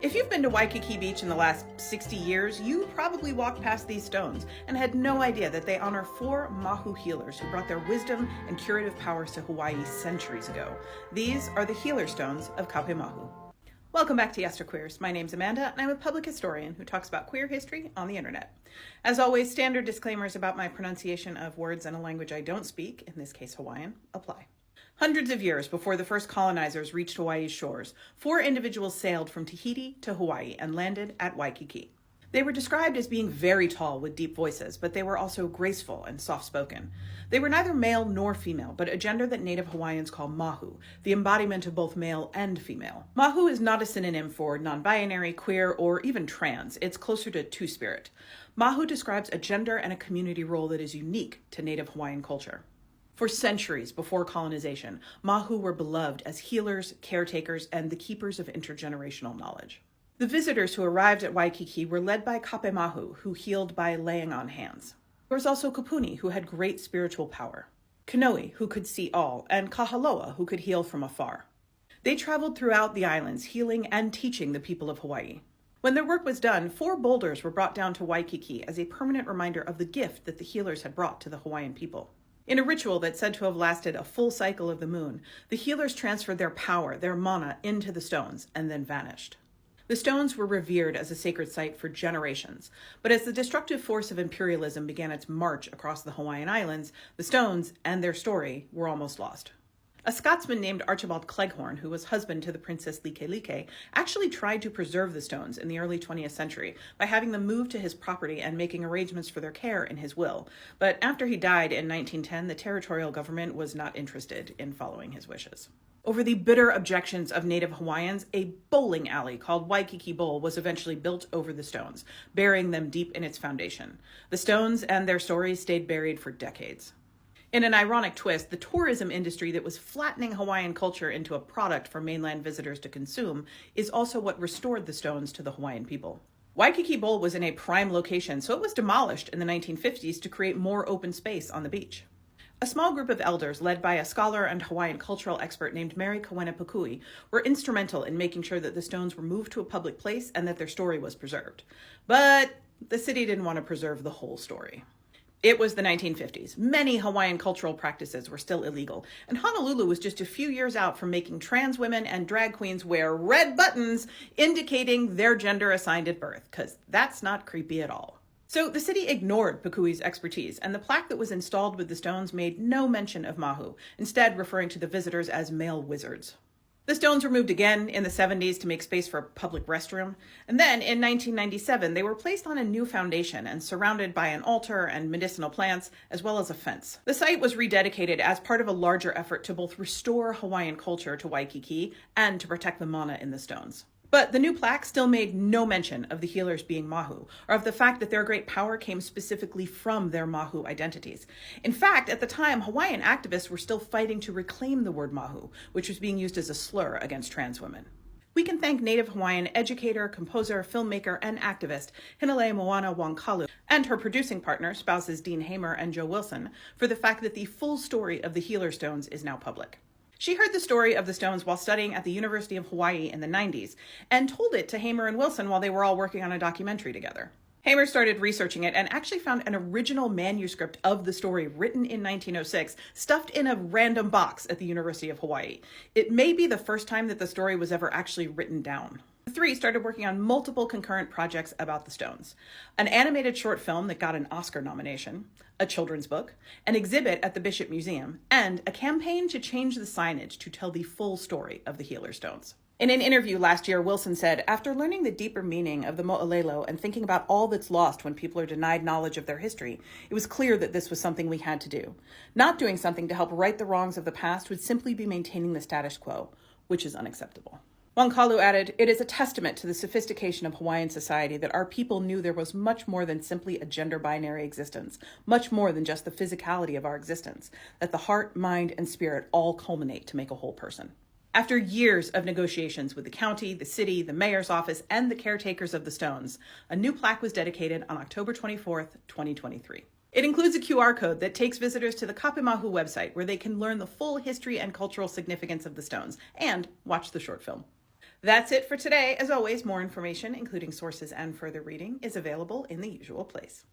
If you've been to Waikīkī Beach in the last 60 years, you probably walked past these stones and had no idea that they honor 4 māhū healers who brought their wisdom and curative powers to Hawaii centuries ago. These are the Healer Stones of Kapaemāhū. Welcome back to Yesterqueers. My name's Amanda, and I'm a public historian who talks about queer history on the internet. As always, standard disclaimers about my pronunciation of words in a language I don't speak, in this case Hawaiian, apply. Hundreds of years before the first colonizers reached Hawaii's shores, 4 individuals sailed from Tahiti to Hawaii and landed at Waikīkī. They were described as being very tall with deep voices, but they were also graceful and soft-spoken. They were neither male nor female, but a gender that Native Hawaiians call māhū, the embodiment of both male and female. Māhū is not a synonym for non-binary, queer, or even trans. It's closer to two-spirit. Māhū describes a gender and a community role that is unique to Native Hawaiian culture. For centuries before colonization, māhū were beloved as healers, caretakers, and the keepers of intergenerational knowledge. The visitors who arrived at Waikīkī were led by Kapaemāhū, who healed by laying on hands. There was also Kupuni, who had great spiritual power, Kanoi, who could see all, and Kahaloa, who could heal from afar. They traveled throughout the islands, healing and teaching the people of Hawaii. When their work was done, 4 boulders were brought down to Waikīkī as a permanent reminder of the gift that the healers had brought to the Hawaiian people. In a ritual that's said to have lasted a full cycle of the moon, the healers transferred their power, their mana, into the stones and then vanished. The stones were revered as a sacred site for generations, but as the destructive force of imperialism began its march across the Hawaiian Islands, the stones and their story were almost lost. A Scotsman named Archibald Cleghorn, who was husband to the Princess Likelike, actually tried to preserve the stones in the early 20th century by having them moved to his property and making arrangements for their care in his will. But after he died in 1910, the territorial government was not interested in following his wishes. Over the bitter objections of Native Hawaiians, a bowling alley called Waikīkī Bowl was eventually built over the stones, burying them deep in its foundation. The stones and their stories stayed buried for decades. In an ironic twist, the tourism industry that was flattening Hawaiian culture into a product for mainland visitors to consume is also what restored the stones to the Hawaiian people. Waikīkī Bowl was in a prime location, so it was demolished in the 1950s to create more open space on the beach. A small group of elders, led by a scholar and Hawaiian cultural expert named Mary Kawena were instrumental in making sure that the stones were moved to a public place and that their story was preserved. But the city didn't want to preserve the whole story. It was the 1950s. Many Hawaiian cultural practices were still illegal, and Honolulu was just a few years out from making trans women and drag queens wear red buttons indicating their gender assigned at birth, because that's not creepy at all. So the city ignored Pukui's expertise, and the plaque that was installed with the stones made no mention of māhū, instead referring to the visitors as male wizards. The stones were moved again in the 70s to make space for a public restroom, and then in 1997 they were placed on a new foundation and surrounded by an altar and medicinal plants, as well as a fence. The site was rededicated as part of a larger effort to both restore Hawaiian culture to Waikīkī and to protect the mana in the stones. But the new plaque still made no mention of the healers being māhū, or of the fact that their great power came specifically from their māhū identities. In fact, at the time, Hawaiian activists were still fighting to reclaim the word māhū, which was being used as a slur against trans women. We can thank Native Hawaiian educator, composer, filmmaker, and activist Hinalea Moana Wangkalu and her producing partner, spouses Dean Hamer and Joe Wilson, for the fact that the full story of the Healer Stones is now public. She heard the story of the stones while studying at the University of Hawaii in the 90s and told it to Hamer and Wilson while they were all working on a documentary together. Hamer started researching it and actually found an original manuscript of the story written in 1906 stuffed in a random box at the University of Hawaii. It may be the first time that the story was ever actually written down. The 3 started working on multiple concurrent projects about the stones. An animated short film that got an Oscar nomination, a children's book, an exhibit at the Bishop Museum, and a campaign to change the signage to tell the full story of the Healer Stones. In an interview last year, Wilson said, "After learning the deeper meaning of the mo'olelo and thinking about all that's lost when people are denied knowledge of their history, it was clear that this was something we had to do. Not doing something to help right the wrongs of the past would simply be maintaining the status quo, which is unacceptable." Wangkalu added, "It is a testament to the sophistication of Hawaiian society that our people knew there was much more than simply a gender binary existence, much more than just the physicality of our existence, that the heart, mind, and spirit all culminate to make a whole person." After years of negotiations with the county, the city, the mayor's office, and the caretakers of the stones, a new plaque was dedicated on October 24th, 2023. It includes a QR code that takes visitors to the Kapaemāhū website, where they can learn the full history and cultural significance of the stones and watch the short film. That's it for today. As always, more information, including sources and further reading, is available in the usual place.